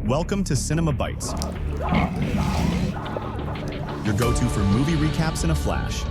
Welcome to Cinema Bites, your go-to for movie recaps in a flash.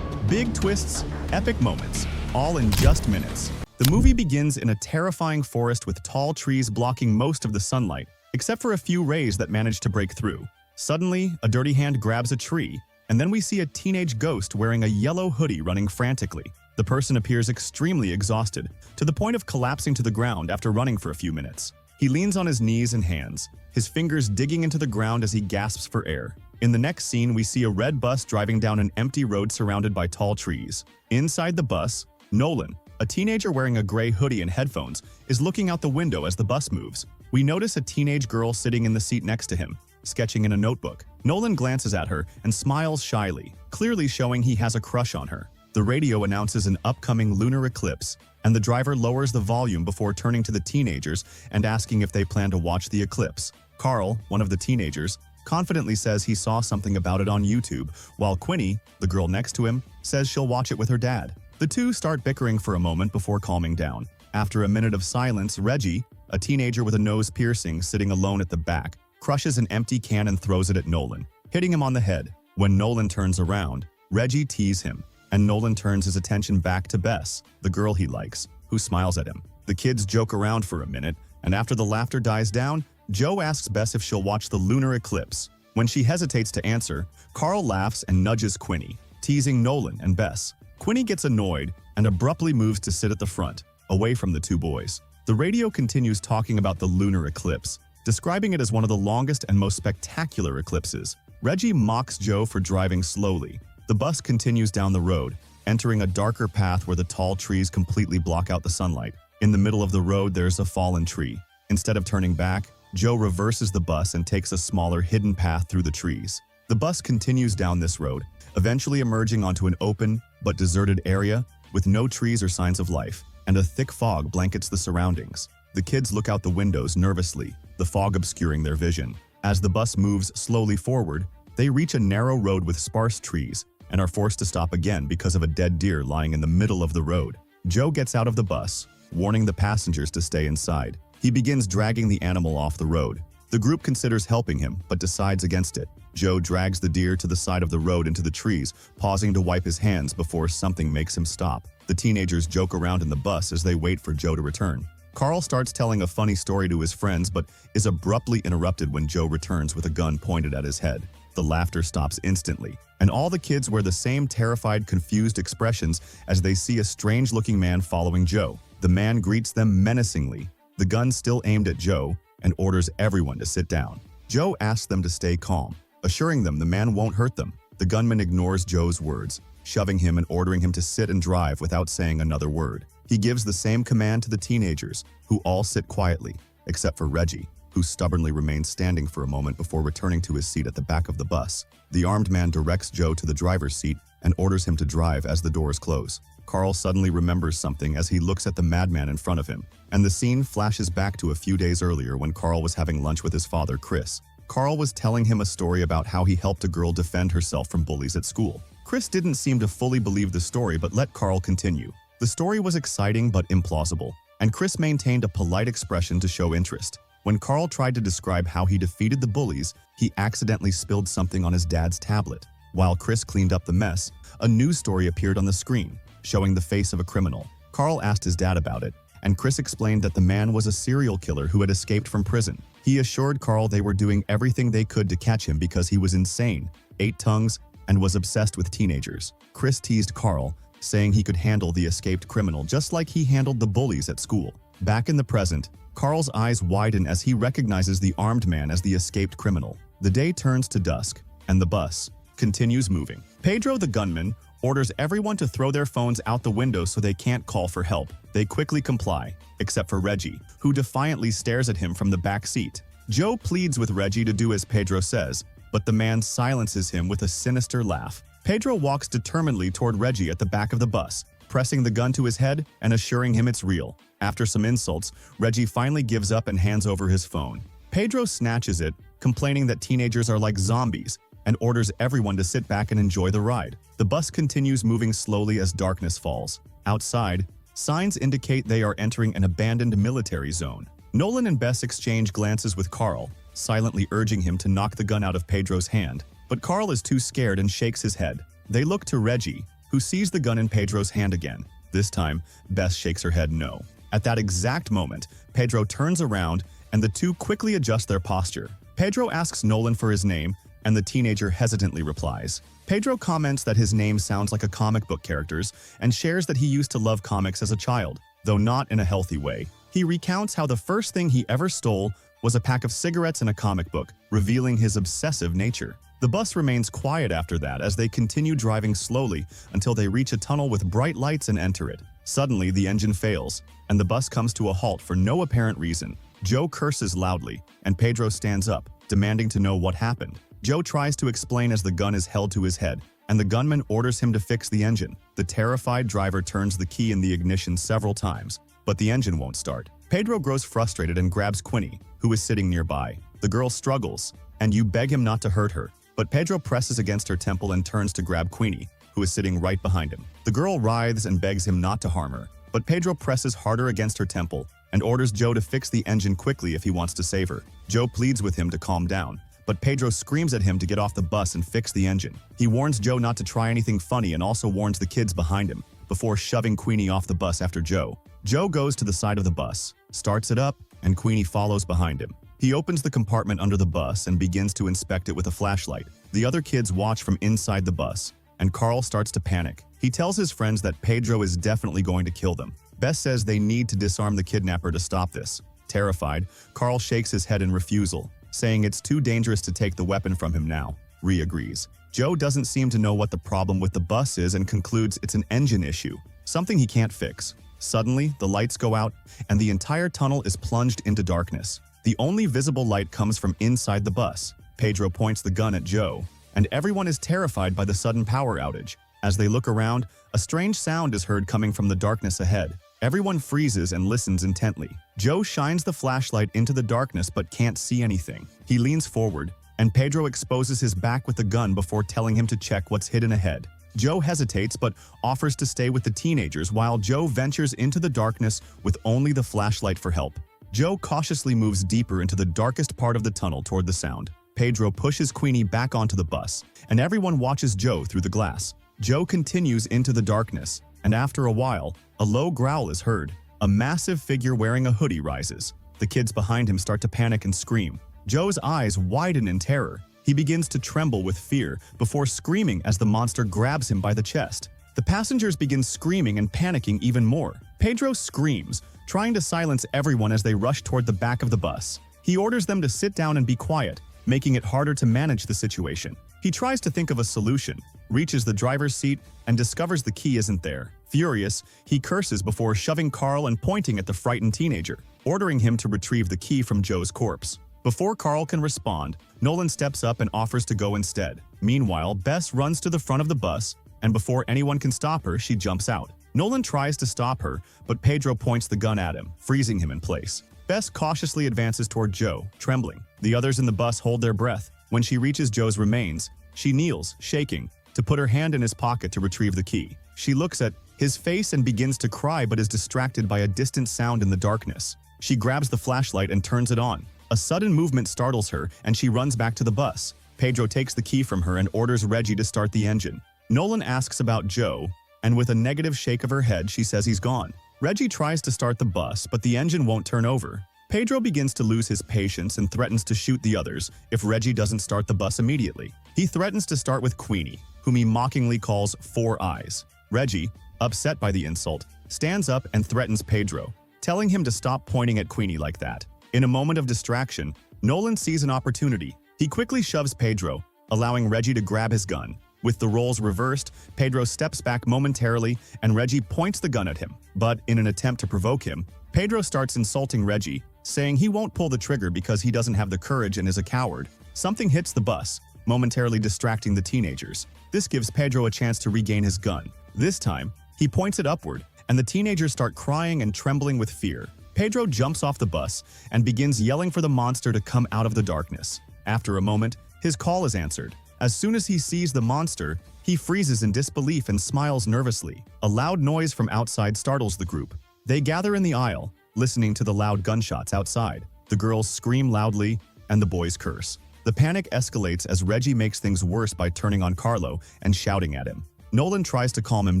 Big twists, epic moments, all in just minutes. The movie begins in a terrifying forest with tall trees blocking most of the sunlight, except for a few rays that manage to break through. Suddenly, a dirty hand grabs a tree, and then we see a teenage ghost wearing a yellow hoodie running frantically. The person appears extremely exhausted, to the point of collapsing to the ground after running for a few minutes. He leans on his knees and hands, his fingers digging into the ground as he gasps for air. In the next scene, we see a red bus driving down an empty road surrounded by tall trees. Inside the bus, Nolan, a teenager wearing a gray hoodie and headphones, is looking out the window as the bus moves. We notice a teenage girl sitting in the seat next to him, sketching in a notebook. Nolan glances at her and smiles shyly, clearly showing he has a crush on her. The radio announces an upcoming lunar eclipse, and the driver lowers the volume before turning to the teenagers and asking if they plan to watch the eclipse. Carl, one of the teenagers, confidently says he saw something about it on YouTube, while Quinny, the girl next to him, says she'll watch it with her dad. The two start bickering for a moment before calming down. After a minute of silence, Reggie, a teenager with a nose piercing sitting alone at the back, crushes an empty can and throws it at Nolan, hitting him on the head. When Nolan turns around, Reggie teases him, and Nolan turns his attention back to Bess, the girl he likes, who smiles at him. The kids joke around for a minute, and after the laughter dies down, Joe asks Bess if she'll watch the lunar eclipse. When she hesitates to answer, Carl laughs and nudges Quinny, teasing Nolan and Bess. Quinny gets annoyed and abruptly moves to sit at the front, away from the two boys. The radio continues talking about the lunar eclipse, describing it as one of the longest and most spectacular eclipses. Reggie mocks Joe for driving slowly. The bus continues down the road, entering a darker path where the tall trees completely block out the sunlight. In the middle of the road, there's a fallen tree. Instead of turning back, Joe reverses the bus and takes a smaller, hidden path through the trees. The bus continues down this road, eventually emerging onto an open but deserted area with no trees or signs of life, and a thick fog blankets the surroundings. The kids look out the windows nervously, the fog obscuring their vision. As the bus moves slowly forward, they reach a narrow road with sparse trees and are forced to stop again because of a dead deer lying in the middle of the road. Joe gets out of the bus, warning the passengers to stay inside. He begins dragging the animal off the road. The group considers helping him, but decides against it. Joe drags the deer to the side of the road into the trees, pausing to wipe his hands before something makes him stop. The teenagers joke around in the bus as they wait for Joe to return. Carl starts telling a funny story to his friends, but is abruptly interrupted when Joe returns with a gun pointed at his head. The laughter stops instantly, and all the kids wear the same terrified, confused expressions as they see a strange-looking man following Joe. The man greets them menacingly, the gun still aimed at Joe, and orders everyone to sit down. Joe asks them to stay calm, assuring them the man won't hurt them. The gunman ignores Joe's words, shoving him and ordering him to sit and drive without saying another word. He gives the same command to the teenagers, who all sit quietly, except for Reggie, who stubbornly remains standing for a moment before returning to his seat at the back of the bus. The armed man directs Joe to the driver's seat and orders him to drive as the doors close. Carl suddenly remembers something as he looks at the madman in front of him, and the scene flashes back to a few days earlier when Carl was having lunch with his father, Chris. Carl was telling him a story about how he helped a girl defend herself from bullies at school. Chris didn't seem to fully believe the story but let Carl continue. The story was exciting but implausible, and Chris maintained a polite expression to show interest. When Carl tried to describe how he defeated the bullies, he accidentally spilled something on his dad's tablet. While Chris cleaned up the mess, a news story appeared on the screen, showing the face of a criminal. Carl asked his dad about it, and Chris explained that the man was a serial killer who had escaped from prison. He assured Carl they were doing everything they could to catch him because he was insane, ate tongues, and was obsessed with teenagers. Chris teased Carl, saying he could handle the escaped criminal just like he handled the bullies at school. Back in the present, Carl's eyes widen as he recognizes the armed man as the escaped criminal. The day turns to dusk, and the bus continues moving. Pedro, the gunman, orders everyone to throw their phones out the window so they can't call for help. They quickly comply, except for Reggie, who defiantly stares at him from the back seat. Joe pleads with Reggie to do as Pedro says, but the man silences him with a sinister laugh. Pedro walks determinedly toward Reggie at the back of the bus, pressing the gun to his head and assuring him it's real. After some insults, Reggie finally gives up and hands over his phone. Pedro snatches it, complaining that teenagers are like zombies, and orders everyone to sit back and enjoy the ride. The bus continues moving slowly as darkness falls. Outside, signs indicate they are entering an abandoned military zone. Nolan and Bess exchange glances with Carl, silently urging him to knock the gun out of Pedro's hand. But Carl is too scared and shakes his head. They look to Reggie, who sees the gun in Pedro's hand again. This time, Bess shakes her head no. At that exact moment, Pedro turns around and the two quickly adjust their posture. Pedro asks Nolan for his name, and the teenager hesitantly replies. Pedro comments that his name sounds like a comic book character's and shares that he used to love comics as a child, though not in a healthy way. He recounts how the first thing he ever stole was a pack of cigarettes and a comic book, revealing his obsessive nature. The bus remains quiet after that as they continue driving slowly until they reach a tunnel with bright lights and enter it. Suddenly, the engine fails, and the bus comes to a halt for no apparent reason. Joe curses loudly, and Pedro stands up, demanding to know what happened. Joe tries to explain as the gun is held to his head, and the gunman orders him to fix the engine. The terrified driver turns the key in the ignition several times, but the engine won't start. Pedro grows frustrated and grabs Quinny, who is sitting nearby. The girl struggles, and you beg him not to hurt her, but Pedro presses against her temple and turns to grab Queenie, who is sitting right behind him. The girl writhes and begs him not to harm her, but Pedro presses harder against her temple and orders Joe to fix the engine quickly if he wants to save her. Joe pleads with him to calm down, but Pedro screams at him to get off the bus and fix the engine. He warns Joe not to try anything funny and also warns the kids behind him before shoving Queenie off the bus after Joe. Joe goes to the side of the bus, starts it up, and Queenie follows behind him. He opens the compartment under the bus and begins to inspect it with a flashlight. The other kids watch from inside the bus, and Carl starts to panic. He tells his friends that Pedro is definitely going to kill them. Bess says they need to disarm the kidnapper to stop this. Terrified, Carl shakes his head in refusal, saying it's too dangerous to take the weapon from him now. Rhea agrees. Joe doesn't seem to know what the problem with the bus is and concludes it's an engine issue, something he can't fix. Suddenly, the lights go out, and the entire tunnel is plunged into darkness. The only visible light comes from inside the bus. Pedro points the gun at Joe, and everyone is terrified by the sudden power outage. As they look around, a strange sound is heard coming from the darkness ahead. Everyone freezes and listens intently. Joe shines the flashlight into the darkness but can't see anything. He leans forward, and Pedro exposes his back with the gun before telling him to check what's hidden ahead. Joe hesitates but offers to stay with the teenagers while Joe ventures into the darkness with only the flashlight for help. Joe cautiously moves deeper into the darkest part of the tunnel toward the sound. Pedro pushes Queenie back onto the bus, and everyone watches Joe through the glass. Joe continues into the darkness, and after a while, a low growl is heard. A massive figure wearing a hoodie rises. The kids behind him start to panic and scream. Joe's eyes widen in terror. He begins to tremble with fear before screaming as the monster grabs him by the chest. The passengers begin screaming and panicking even more. Pedro screams, trying to silence everyone as they rush toward the back of the bus. He orders them to sit down and be quiet, making it harder to manage the situation. He tries to think of a solution, reaches the driver's seat, and discovers the key isn't there. Furious, he curses before shoving Carl and pointing at the frightened teenager, ordering him to retrieve the key from Joe's corpse. Before Carl can respond, Nolan steps up and offers to go instead. Meanwhile, Bess runs to the front of the bus, and before anyone can stop her, she jumps out. Nolan tries to stop her, but Pedro points the gun at him, freezing him in place. Bess cautiously advances toward Joe, trembling. The others in the bus hold their breath. When she reaches Joe's remains, she kneels, shaking, to put her hand in his pocket to retrieve the key. She looks at his face and begins to cry but is distracted by a distant sound in the darkness. She grabs the flashlight and turns it on. A sudden movement startles her and she runs back to the bus. Pedro takes the key from her and orders Reggie to start the engine. Nolan asks about Joe, and with a negative shake of her head, she says he's gone. Reggie tries to start the bus, but the engine won't turn over. Pedro begins to lose his patience and threatens to shoot the others if Reggie doesn't start the bus immediately. He threatens to start with Queenie, whom he mockingly calls Four Eyes. Reggie, upset by the insult, stands up and threatens Pedro, telling him to stop pointing at Queenie like that. In a moment of distraction, Nolan sees an opportunity. He quickly shoves Pedro, allowing Reggie to grab his gun. With the roles reversed, Pedro steps back momentarily and Reggie points the gun at him. But in an attempt to provoke him, Pedro starts insulting Reggie, saying he won't pull the trigger because he doesn't have the courage and is a coward. Something hits the bus, momentarily distracting the teenagers. This gives Pedro a chance to regain his gun. This time, he points it upward, and the teenagers start crying and trembling with fear. Pedro jumps off the bus and begins yelling for the monster to come out of the darkness. After a moment, his call is answered. As soon as he sees the monster, he freezes in disbelief and smiles nervously. A loud noise from outside startles the group. They gather in the aisle, listening to the loud gunshots outside. The girls scream loudly, and the boys curse. The panic escalates as Reggie makes things worse by turning on Carlo and shouting at him. Nolan tries to calm him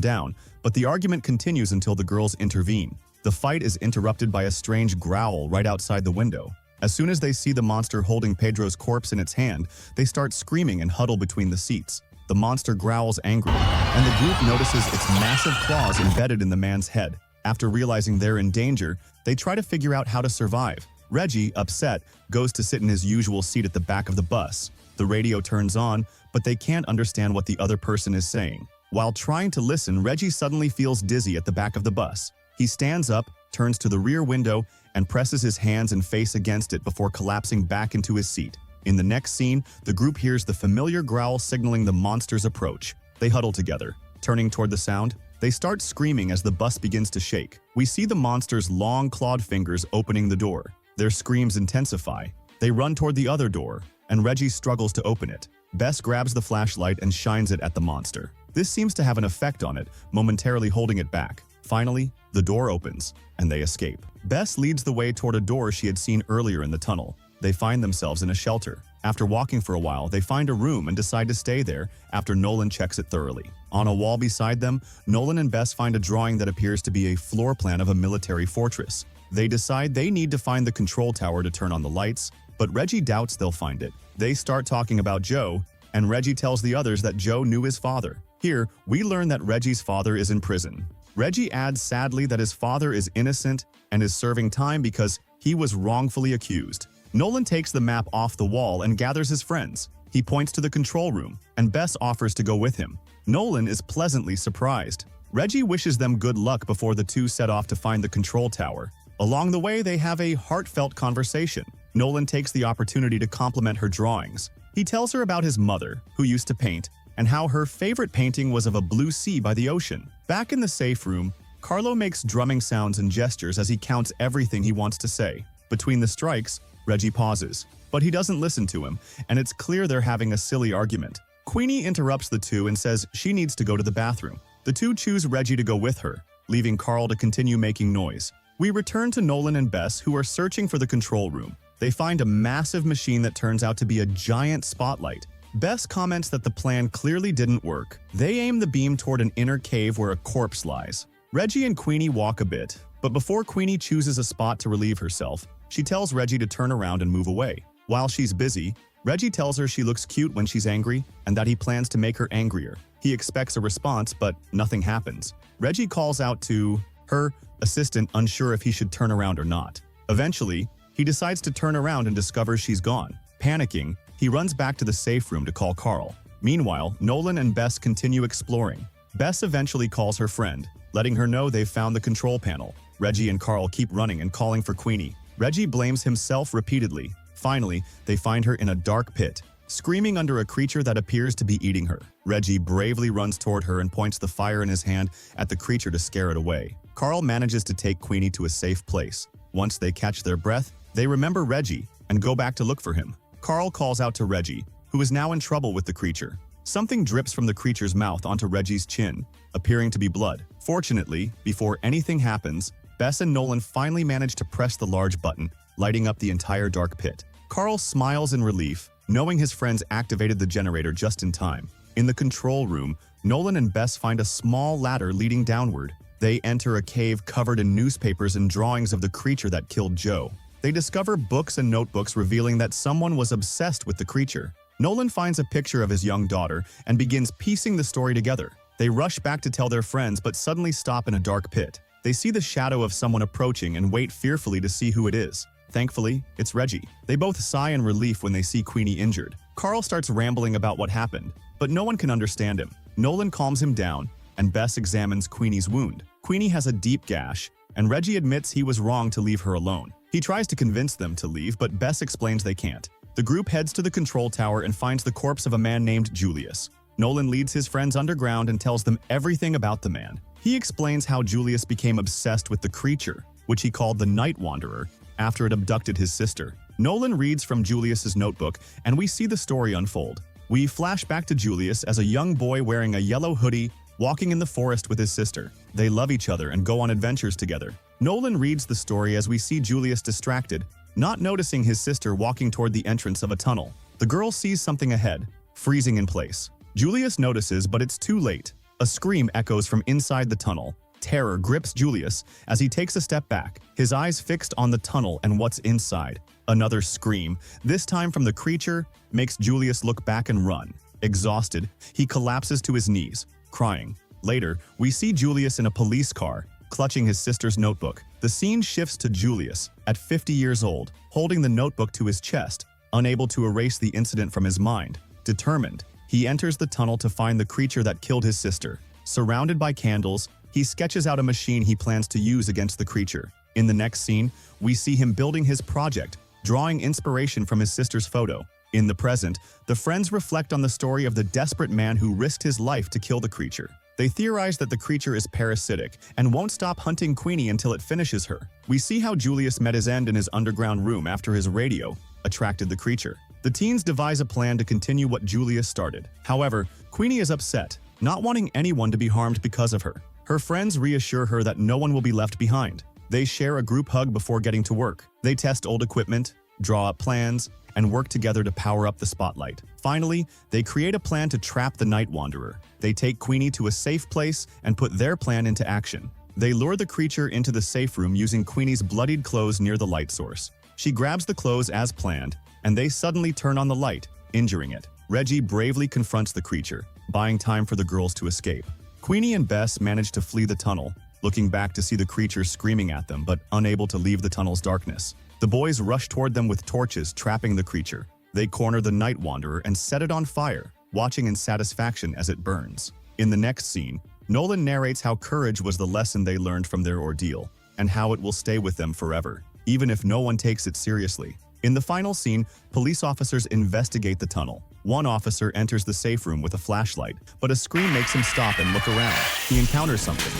down, but the argument continues until the girls intervene. The fight is interrupted by a strange growl right outside the window. As soon as they see the monster holding Pedro's corpse in its hand, they start screaming and huddle between the seats. The monster growls angrily, and the group notices its massive claws embedded in the man's head. After realizing they're in danger, they try to figure out how to survive. Reggie, upset, goes to sit in his usual seat at the back of the bus. The radio turns on, but they can't understand what the other person is saying. While trying to listen, Reggie suddenly feels dizzy at the back of the bus. He stands up, turns to the rear window, and presses his hands and face against it before collapsing back into his seat. In the next scene, the group hears the familiar growl signaling the monster's approach. They huddle together. Turning toward the sound, they start screaming as the bus begins to shake. We see the monster's long clawed fingers opening the door. Their screams intensify. They run toward the other door, and Reggie struggles to open it. Bess grabs the flashlight and shines it at the monster. This seems to have an effect on it, momentarily holding it back. Finally, the door opens, and they escape. Bess leads the way toward a door she had seen earlier in the tunnel. They find themselves in a shelter. After walking for a while, they find a room and decide to stay there after Nolan checks it thoroughly. On a wall beside them, Nolan and Bess find a drawing that appears to be a floor plan of a military fortress. They decide they need to find the control tower to turn on the lights, but Reggie doubts they'll find it. They start talking about Joe, and Reggie tells the others that Joe knew his father. Here, we learn that Reggie's father is in prison. Reggie adds sadly that his father is innocent and is serving time because he was wrongfully accused. Nolan takes the map off the wall and gathers his friends. He points to the control room, and Bess offers to go with him. Nolan is pleasantly surprised. Reggie wishes them good luck before the two set off to find the control tower. Along the way, they have a heartfelt conversation. Nolan takes the opportunity to compliment her drawings. He tells her about his mother, who used to paint, and how her favorite painting was of a blue sea by the ocean. Back in the safe room, Carlo makes drumming sounds and gestures as he counts everything he wants to say. Between the strikes, Reggie pauses, but he doesn't listen to him, and it's clear they're having a silly argument. Queenie interrupts the two and says she needs to go to the bathroom. The two choose Reggie to go with her, leaving Carl to continue making noise. We return to Nolan and Bess, who are searching for the control room. They find a massive machine that turns out to be a giant spotlight. Bess comments that the plan clearly didn't work. They aim the beam toward an inner cave where a corpse lies. Reggie and Queenie walk a bit, but before Queenie chooses a spot to relieve herself, she tells Reggie to turn around and move away. While she's busy, Reggie tells her she looks cute when she's angry and that he plans to make her angrier. He expects a response, but nothing happens. Reggie calls out to her assistant, unsure if he should turn around or not. Eventually, he decides to turn around and discovers she's gone. Panicking, he runs back to the safe room to call Carl. Meanwhile, Nolan and Bess continue exploring. Bess eventually calls her friend, letting her know they've found the control panel. Reggie and Carl keep running and calling for Queenie. Reggie blames himself repeatedly. Finally, they find her in a dark pit, screaming under a creature that appears to be eating her. Reggie bravely runs toward her and points the fire in his hand at the creature to scare it away. Carl manages to take Queenie to a safe place. Once they catch their breath, they remember Reggie and go back to look for him. Carl calls out to Reggie, who is now in trouble with the creature. Something drips from the creature's mouth onto Reggie's chin, appearing to be blood. Fortunately, before anything happens, Bess and Nolan finally manage to press the large button, lighting up the entire dark pit. Carl smiles in relief, knowing his friends activated the generator just in time. In the control room, Nolan and Bess find a small ladder leading downward. They enter a cave covered in newspapers and drawings of the creature that killed Joe. They discover books and notebooks revealing that someone was obsessed with the creature. Nolan finds a picture of his young daughter and begins piecing the story together. They rush back to tell their friends but suddenly stop in a dark pit. They see the shadow of someone approaching and wait fearfully to see who it is. Thankfully, it's Reggie. They both sigh in relief when they see Queenie injured. Carl starts rambling about what happened, but no one can understand him. Nolan calms him down, and Bess examines Queenie's wound. Queenie has a deep gash, and Reggie admits he was wrong to leave her alone. He tries to convince them to leave, but Bess explains they can't. The group heads to the control tower and finds the corpse of a man named Julius. Nolan leads his friends underground and tells them everything about the man. He explains how Julius became obsessed with the creature, which he called the Night Wanderer, after it abducted his sister. Nolan reads from Julius's notebook, and we see the story unfold. We flash back to Julius as a young boy wearing a yellow hoodie, walking in the forest with his sister. They love each other and go on adventures together. Nolan reads the story as we see Julius distracted, not noticing his sister walking toward the entrance of a tunnel. The girl sees something ahead, freezing in place. Julius notices, but it's too late. A scream echoes from inside the tunnel. Terror grips Julius as he takes a step back, his eyes fixed on the tunnel and what's inside. Another scream, this time from the creature, makes Julius look back and run. Exhausted, he collapses to his knees, crying. Later, we see Julius in a police car, clutching his sister's notebook. The scene shifts to Julius, at 50 years old, holding the notebook to his chest, unable to erase the incident from his mind. Determined, he enters the tunnel to find the creature that killed his sister. Surrounded by candles, he sketches out a machine he plans to use against the creature. In the next scene, we see him building his project, drawing inspiration from his sister's photo. In the present, the friends reflect on the story of the desperate man who risked his life to kill the creature. They theorize that the creature is parasitic and won't stop hunting Queenie until it finishes her. We see how Julius met his end in his underground room after his radio attracted the creature. The teens devise a plan to continue what Julius started. However, Queenie is upset, not wanting anyone to be harmed because of her. Her friends reassure her that no one will be left behind. They share a group hug before getting to work. They test old equipment, draw up plans, and work together to power up the spotlight. Finally, they create a plan to trap the Night Wanderer. They take Queenie to a safe place and put their plan into action. They lure the creature into the safe room using Queenie's bloodied clothes near the light source. She grabs the clothes as planned, and they suddenly turn on the light, injuring it. Reggie bravely confronts the creature, buying time for the girls to escape. Queenie and Bess manage to flee the tunnel, looking back to see the creature screaming at them but unable to leave the tunnel's darkness. The boys rush toward them with torches, trapping the creature. They corner the Night Wanderer and set it on fire, watching in satisfaction as it burns. In the next scene, Nolan narrates how courage was the lesson they learned from their ordeal, and how it will stay with them forever, even if no one takes it seriously. In the final scene, police officers investigate the tunnel. One officer enters the safe room with a flashlight, but a scream makes him stop and look around. He encounters something.